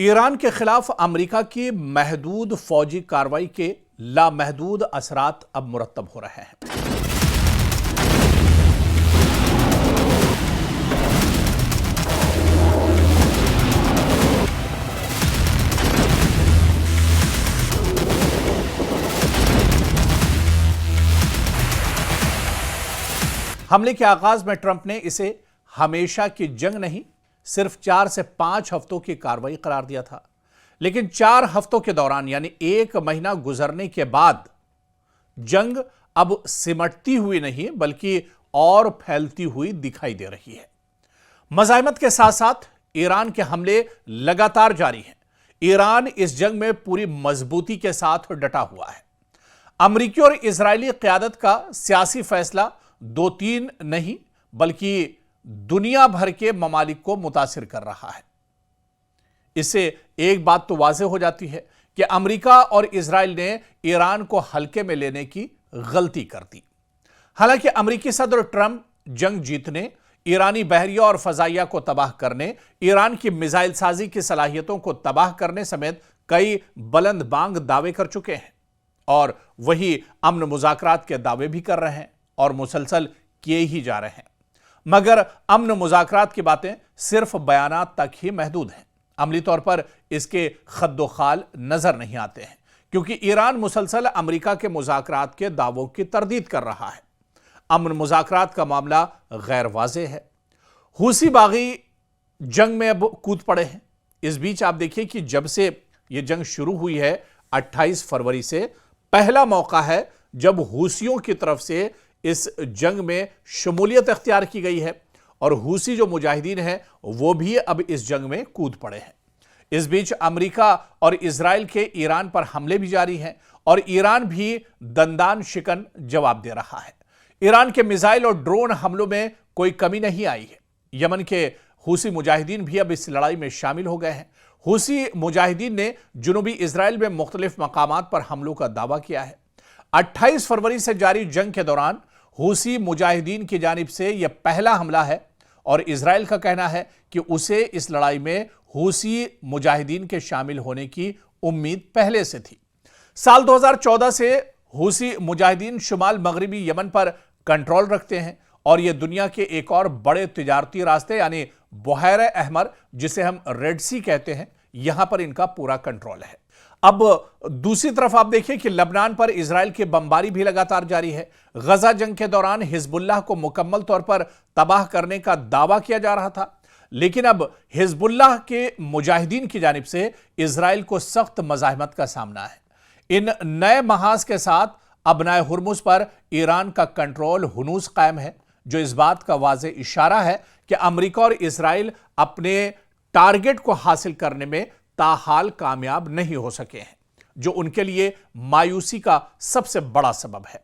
Iran के खिलाफ America की महदूद फौजी कार्रवाई के लामहदूद असरात अब मुरत्तब हो रहे हैं। हमले के आगाज में ट्रंप ने इसे हमेशा की जंग नहीं, सिर्फ 4 से 5 हफ्तों की कार्रवाई करार दिया था। लेकिन 4 हफ्तों के दौरान यानी 1 महीना गुजरने के बाद जंग अब सिमटती हुई नहीं बल्कि और फैलती हुई दिखाई दे रही है। मज़ाहिमत के साथ साथ ईरान के हमले लगातार जारी हैं। ईरान इस जंग में पूरी मजबूती के साथ डटा हुआ है। अमरीकी और इजरायली क़यादत का सियासी फैसला 2-3 नहीं बल्कि दुनिया भर के ममालिक को मुतासिर कर रहा है। इससे एक बात तो वाज़ेह हो जाती है कि अमेरिका और इजराइल ने ईरान को हल्के में लेने की गलती कर दी। हालांकि अमेरिकी सदर ट्रंप जंग जीतने, ईरानी बहरिया और फजाइया को तबाह करने, ईरान की मिसाइल साजी की सलाहियतों को तबाह करने समेत कई बुलंद बांग दावे कर चुके हैं और वही अमन मुज़ाकरात के दावे भी कर रहे हैं और मुसलसल किए ही जा रहे हैं। मगर अमन मुज़ाकरात की बातें सिर्फ बयानात तक ही महदूद हैं। अमली तौर पर इसके खद्दोखाल नजर नहीं आते हैं क्योंकि ईरान मुसलसल अमेरिका के मुज़ाकरात के दावों की तरदीद कर रहा है। अमन मुज़ाकरात का मामला गैर वाज़ेह है। हूसी बागी जंग में अब कूद पड़े हैं। इस बीच आप देखिए कि जब से यह जंग शुरू हुई है 28 फरवरी से पहला मौका है जब हूसियों की तरफ से इस जंग में शमूलियत अख्तियार की गई है और हूसी जो मुजाहिदीन हैं वो भी अब इस जंग में कूद पड़े हैं। इस बीच अमेरिका और इजराइल के ईरान पर हमले भी जारी हैं और ईरान भी दंदान शिकन जवाब दे रहा है। ईरान के मिसाइल और ड्रोन हमलों में कोई कमी नहीं आई है। यमन के हूसी मुजाहिदीन भी अब इस लड़ाई में शामिल हो गए हैं। हूसी मुजाहिदीन ने जुनूबी इजराइल में मुख्तलिफ मकामात पर हमलों का दावा किया है। 28 फरवरी से जारी जंग के दौरान हूसी मुजाहिदीन की जानिब से यह पहला हमला है और इजराइल का कहना है कि उसे इस लड़ाई में हूसी मुजाहिदीन के शामिल होने की उम्मीद पहले से थी। साल 2014 से हूसी मुजाहिदीन शुमाल मगरिबी यमन पर कंट्रोल रखते हैं और यह दुनिया के एक और बड़े तिजारती रास्ते यानी बहर अहमर, जिसे हम रेड सी कहते हैं, यहां पर इनका पूरा कंट्रोल है। अब दूसरी तरफ आप देखिए कि लबनान पर इजराइल की बमबारी भी लगातार जारी है। गजा जंग के दौरान हिजबुल्लाह को मुकम्मल तौर पर तबाह करने का दावा किया जा रहा था, लेकिन अब हिजबुल्लाह के मुजाहिदीन की जानिब से इजराइल को सख्त मज़ाहिमत का सामना है। इन नए महाज के साथ अबनाए हुर्मुज पर ईरान का कंट्रोल हुनूस कायम है, जो इस बात का वाज़ेह इशारा है कि अमेरिका और इजराइल अपने टारगेट को हासिल करने में ताहाल कामयाब नहीं हो सके हैं, जो उनके लिए मायूसी का सबसे बड़ा सबब है।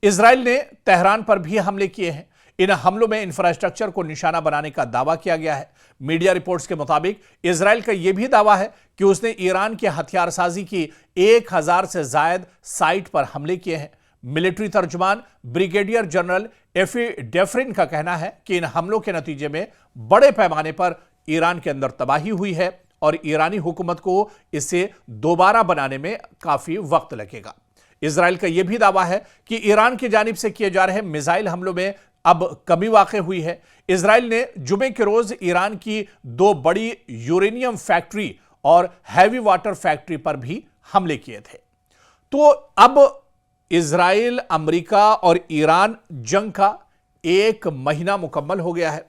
इजराइल ने तेहरान पर भी हमले किए हैं। इन हमलों में इंफ्रास्ट्रक्चर को निशाना बनाने का दावा किया गया है। मीडिया रिपोर्ट्स के मुताबिक इजराइल का यह भी दावा है कि उसने ईरान के हथियार साजी की 1000 से जायद साइट पर हमले किए हैं। मिलिट्री तर्जुमान ब्रिगेडियर जनरल एफी डेफरिन का कहना है कि इन हमलों के नतीजे में बड़े पैमाने पर ईरान के अंदर तबाही हुई है और ईरानी हुकूमत को इसे दोबारा बनाने में काफी वक्त लगेगा। इजराइल का यह भी दावा है कि ईरान की जानिब से किए जा रहे मिसाइल हमलों में अब कमी वाक़ई हुई है। इजराइल ने जुमे के रोज ईरान की 2 बड़ी यूरेनियम फैक्ट्री और हैवी वाटर फैक्ट्री पर भी हमले किए थे। तो अब इजराइल, अमेरिका और ईरान जंग का 1 महीना मुकम्मल हो गया है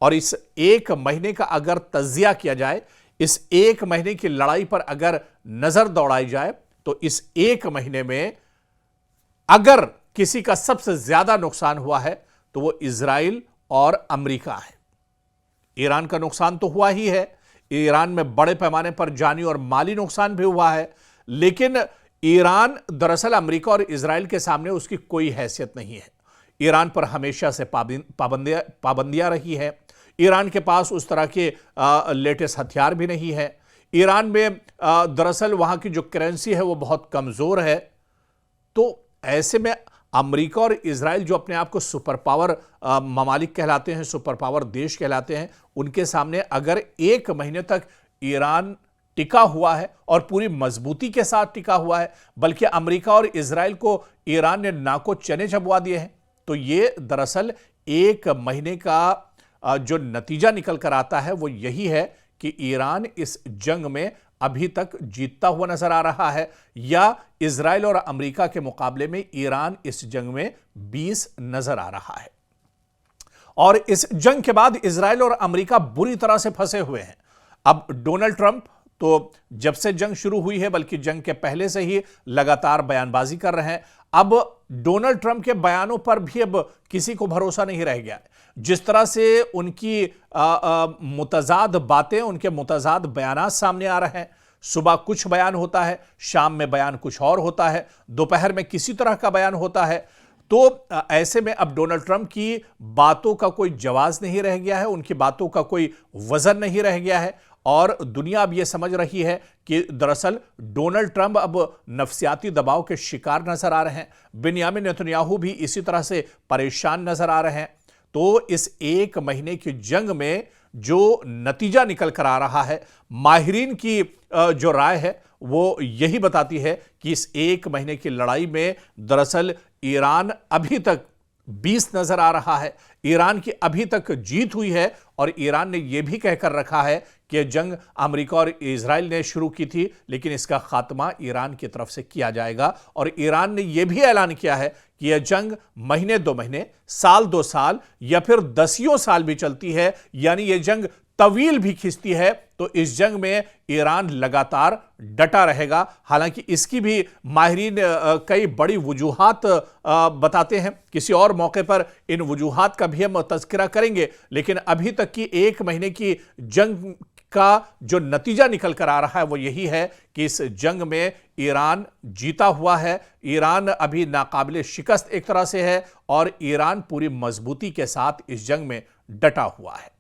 और इस 1 महीने का अगर तज्जिया किया जाए, इस 1 महीने की लड़ाई पर अगर नजर दौड़ाई जाए तो इस 1 महीने में अगर किसी का सबसे ज्यादा नुकसान हुआ है तो वो इजराइल और अमेरिका है। ईरान का नुकसान तो हुआ ही है, ईरान में बड़े पैमाने पर जानी और माली नुकसान भी हुआ है, लेकिन ईरान दरअसल अमेरिका और इजराइल के सामने उसकी कोई हैसियत नहीं है। ईरान पर हमेशा से पाबंदियां रही है। ईरान के पास उस तरह के लेटेस्ट हथियार भी नहीं है। ईरान में दरअसल वहाँ की जो करेंसी है वो बहुत कमज़ोर है। तो ऐसे में अमेरिका और इजराइल जो अपने आप को सुपर पावर ममालिक कहलाते हैं, सुपर पावर देश कहलाते हैं, उनके सामने अगर 1 महीने तक ईरान टिका हुआ है और पूरी मजबूती के साथ टिका हुआ है, बल्कि अमेरिका और इजराइल को ईरान ने नाको चने चबवा दिए हैं। तो ये दरअसल एक महीने का जो नतीजा निकल कर आता है वो यही है कि ईरान इस जंग में अभी तक जीतता हुआ नजर आ रहा है, या इजराइल और अमेरिका के मुकाबले में ईरान इस जंग में 20 नजर आ रहा है। और इस जंग के बाद इजराइल और अमेरिका बुरी तरह से फंसे हुए हैं। अब डोनाल्ड ट्रंप तो जब से जंग शुरू हुई है, बल्कि जंग के पहले से ही लगातार बयानबाजी कर रहे हैं। अब डोनाल्ड ट्रंप के बयानों पर भी अब किसी को भरोसा नहीं रह गया है। जिस तरह से उनकी मुतजाद बातें, उनके मुतजाद बयान सामने आ रहे हैं। सुबह कुछ बयान होता है, शाम में बयान कुछ और होता है, दोपहर में किसी तरह का बयान होता है। तो ऐसे में अब डोनाल्ड ट्रंप की बातों का कोई जवाब नहीं रह गया है, उनकी बातों का कोई वजन नहीं रह गया है। और दुनिया अब यह समझ रही है कि दरअसल डोनाल्ड ट्रंप अब नफसियाती दबाव के शिकार नजर आ रहे हैं। बिन्यामिन नेतन्याहू भी इसी तरह से परेशान नजर आ रहे हैं। तो इस एक महीने की जंग में जो नतीजा निकल कर आ रहा है, माहिरीन की जो राय है वो यही बताती है कि इस एक महीने की लड़ाई में दरअसल ईरान अभी तक 20 नजर आ रहा है। ईरान की अभी तक जीत हुई है और ईरान ने यह भी कहकर रखा है कि जंग अमेरिका और इजराइल ने शुरू की थी, लेकिन इसका खात्मा ईरान की तरफ से किया जाएगा। और ईरान ने यह भी ऐलान किया है कि यह जंग महीने 2 महीने, साल 2 साल या फिर दसियों साल भी चलती है, यानी यह जंग तवील भी खिंचती है, तो इस जंग में ईरान लगातार डटा रहेगा। हालांकि इसकी भी माहिरीन कई बड़ी वजूहात बताते हैं। किसी और मौके पर इन वजूहात का भी हम तज़किरा करेंगे, लेकिन अभी तक की एक महीने की जंग का जो नतीजा निकल कर आ रहा है वो यही है कि इस जंग में ईरान जीता हुआ है। ईरान अभी नाकाबिले शिकस्त एक तरह से है और ईरान पूरी मजबूती के साथ इस जंग में डटा हुआ है।